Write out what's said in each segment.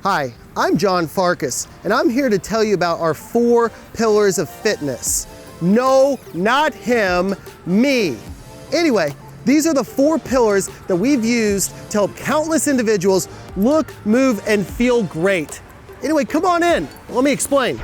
Hi, I'm John Farkas, and I'm here to tell you about our 4 pillars of fitness. No, not him, me. Anyway, these are the 4 pillars that we've used to help countless individuals look, move, and feel great. Anyway, come on in, let me explain.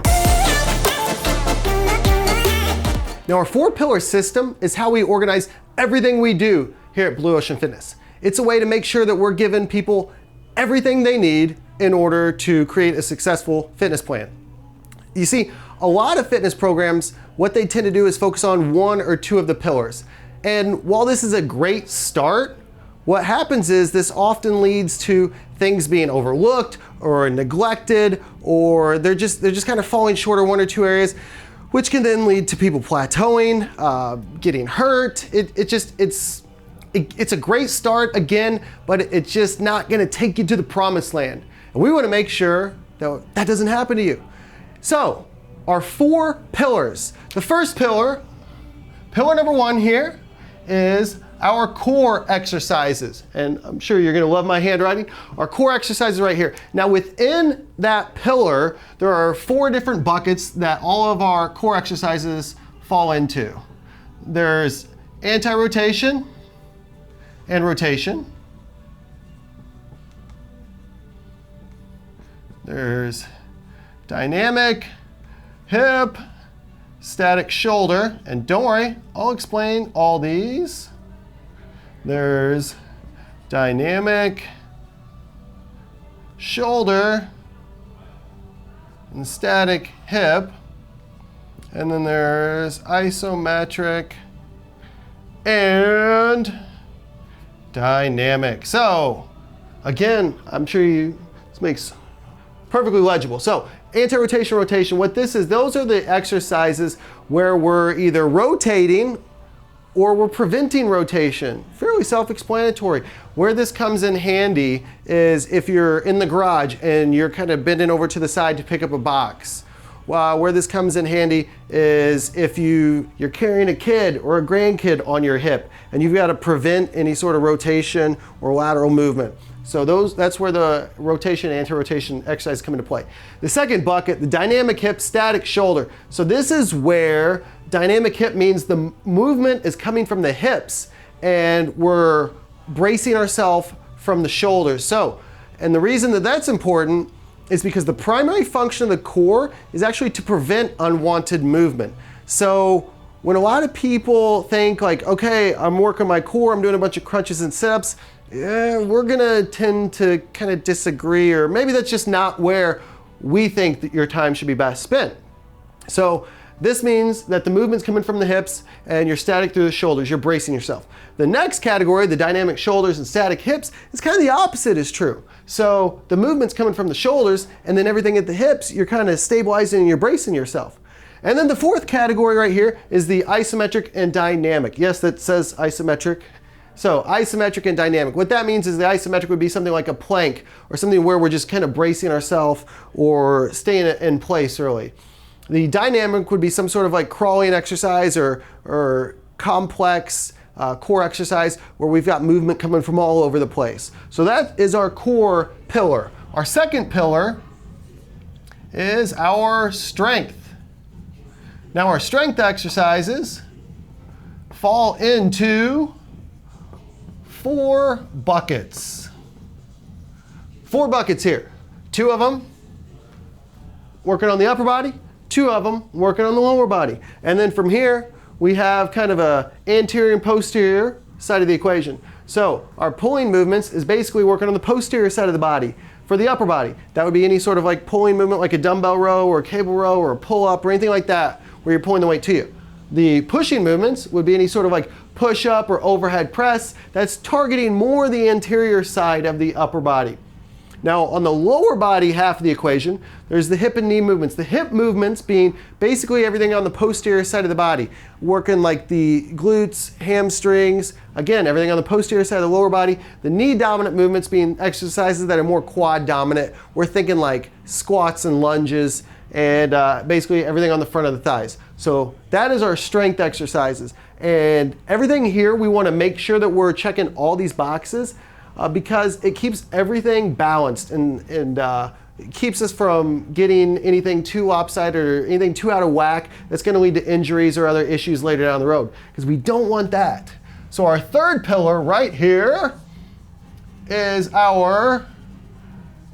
Now, our 4-pillar system is how we organize everything we do here at Blue Ocean Fitness. It's a way to make sure that we're giving people everything they need in order to create a successful fitness plan. You see, a lot of fitness programs, what they tend to do is focus on 1 or 2 of the pillars. And while this is a great start, what happens is this often leads to things being overlooked or neglected, or they're just kind of falling short of 1 or 2 areas, which can then lead to people plateauing, getting hurt. It's a great start again, but it's just not gonna take you to the promised land. And we wanna make sure that that doesn't happen to you. So, our 4 pillars. The first pillar number 1 here, is our core exercises. And I'm sure you're gonna love my handwriting. Our core exercises right here. Now within that pillar, there are 4 different buckets that all of our core exercises fall into. There's anti-rotation and rotation. There's dynamic hip, static shoulder, and don't worry, I'll explain all these. There's dynamic shoulder and static hip, and then there's isometric and dynamic. So again, I'm sure this makes perfectly legible. So anti-rotation, rotation, what this is, those are the exercises where we're either rotating or we're preventing rotation. Fairly self-explanatory. Where this comes in handy is if you're in the garage and you're kind of bending over to the side to pick up a box. Where this comes in handy is if you're carrying a kid or a grandkid on your hip and you've got to prevent any sort of rotation or lateral movement. So that's where the rotation and anti-rotation exercises come into play. The second bucket, the dynamic hip, static shoulder. So this is where dynamic hip means the movement is coming from the hips and we're bracing ourselves from the shoulders. So, and the reason that that's important is because the primary function of the core is actually to prevent unwanted movement. So when a lot of people think like, okay, I'm working my core, I'm doing a bunch of crunches and sit-ups, we're gonna tend to kind of disagree, or maybe that's just not where we think that your time should be best spent. So this means that the movement's coming from the hips and you're static through the shoulders, you're bracing yourself. The next category, the dynamic shoulders and static hips, is kind of the opposite is true. So the movement's coming from the shoulders and then everything at the hips, you're kind of stabilizing and you're bracing yourself. And then the 4th category right here is the isometric and dynamic. Yes, that says isometric. So isometric and dynamic. What that means is the isometric would be something like a plank or something where we're just kind of bracing ourselves or staying in place early. The dynamic would be some sort of like crawling exercise or complex core exercise where we've got movement coming from all over the place. So that is our core pillar. Our second pillar is our strength. Now our strength exercises fall into 4 buckets. 4 buckets here. 2 of them working on the upper body, 2 of them working on the lower body. And then from here, we have kind of a anterior and posterior side of the equation. So our pulling movements is basically working on the posterior side of the body. For the upper body, that would be any sort of like pulling movement like a dumbbell row or a cable row or a pull-up or anything like that where you're pulling the weight to you. The pushing movements would be any sort of like push-up or overhead press. That's targeting more the anterior side of the upper body. Now on the lower body half of the equation, there's the hip and knee movements. The hip movements being basically everything on the posterior side of the body, working like the glutes, hamstrings, again, everything on the posterior side of the lower body. The knee dominant movements being exercises that are more quad dominant. We're thinking like squats and lunges and basically everything on the front of the thighs. So that is our strength exercises. And everything here, we want to make sure that we're checking all these boxes because it keeps everything balanced and It keeps us from getting anything too lopsided or anything too out of whack that's going to lead to injuries or other issues later down the road, because we don't want that. So our third pillar right here is our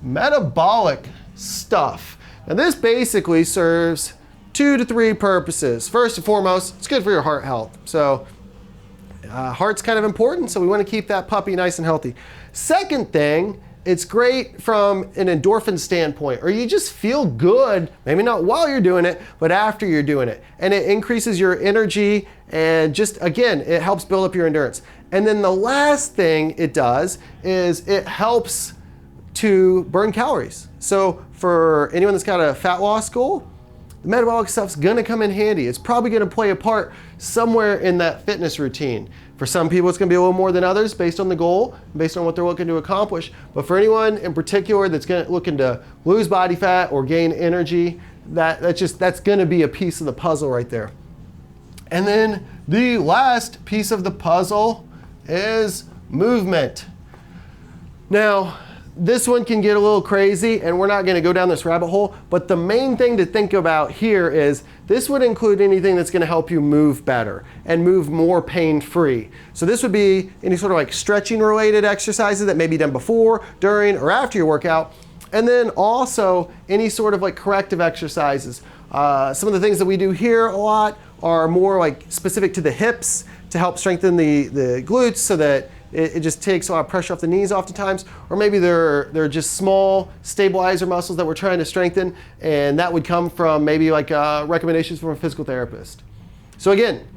metabolic stuff. Now this basically serves 2 to 3 purposes. First and foremost, it's good for your heart health. So heart's kind of important, so we want to keep that puppy nice and healthy. Second thing, it's great from an endorphin standpoint, or you just feel good, maybe not while you're doing it, but after you're doing it. And it increases your energy and just, again, it helps build up your endurance. And then the last thing it does is it helps to burn calories. So for anyone that's got a fat loss goal, the metabolic stuff's gonna come in handy. It's probably gonna play a part somewhere in that fitness routine. For some people, it's gonna be a little more than others based on the goal, based on what they're looking to accomplish. But for anyone in particular that's looking to lose body fat or gain energy, that's gonna be a piece of the puzzle right there. And then the last piece of the puzzle is movement. Now, this one can get a little crazy, and we're not going to go down this rabbit hole, but the main thing to think about here is this would include anything that's going to help you move better and move more pain-free. So this would be any sort of like stretching related exercises that may be done before, during, or after your workout. And then also any sort of like corrective exercises. Some of the things that we do here a lot are more like specific to the hips to help strengthen the glutes so that it just takes a lot of pressure off the knees oftentimes, or maybe they're just small stabilizer muscles that we're trying to strengthen, and that would come from maybe like recommendations from a physical therapist. So again,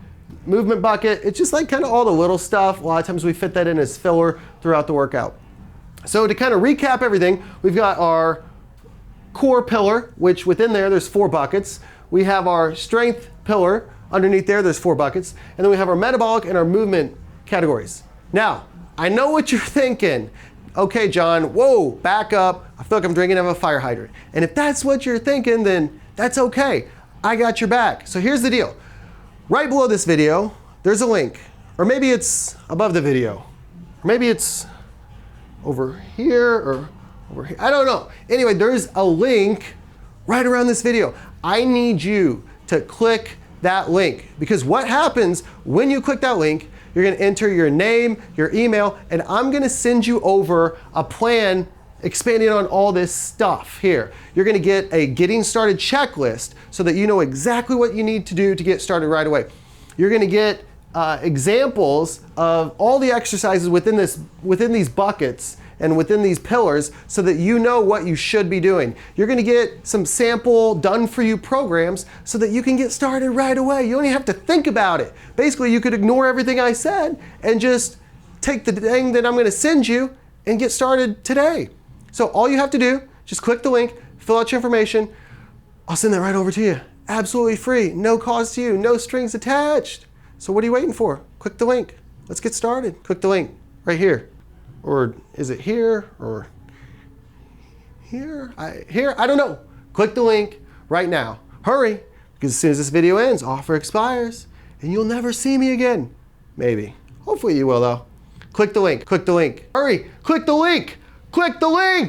movement bucket, it's just like kind of all the little stuff. A lot of times we fit that in as filler throughout the workout. So to kind of recap everything, we've got our core pillar, which within there's 4 buckets. We have our strength pillar, underneath there's 4 buckets, and then we have our metabolic and our movement categories. Now, I know what you're thinking. Okay, John, whoa, back up. I feel like I'm drinking out of a fire hydrant. And if that's what you're thinking, then that's okay. I got your back. So here's the deal. Right below this video, there's a link. Or maybe it's above the video. Or maybe it's over here or over here. I don't know. Anyway, there's a link right around this video. I need you to click that link, because what happens when you click that link, you're gonna enter your name, your email, and I'm gonna send you over a plan expanding on all this stuff here. You're gonna get a getting started checklist so that you know exactly what you need to do to get started right away. You're gonna get examples of all the exercises within these buckets and within these pillars so that you know what you should be doing. You're gonna get some sample done for you programs so that you can get started right away. You don't even have to think about it. Basically, you could ignore everything I said and just take the thing that I'm gonna send you and get started today. So all you have to do, just click the link, fill out your information. I'll send that right over to you. Absolutely free, no cost to you, no strings attached. So what are you waiting for? Click the link. Let's get started. Click the link right here. Or is it here or here? I don't know. Click the link right now. Hurry, because as soon as this video ends, offer expires and you'll never see me again. Maybe. Hopefully you will though. Click the link. Click the link. Hurry, click the link. Click the link.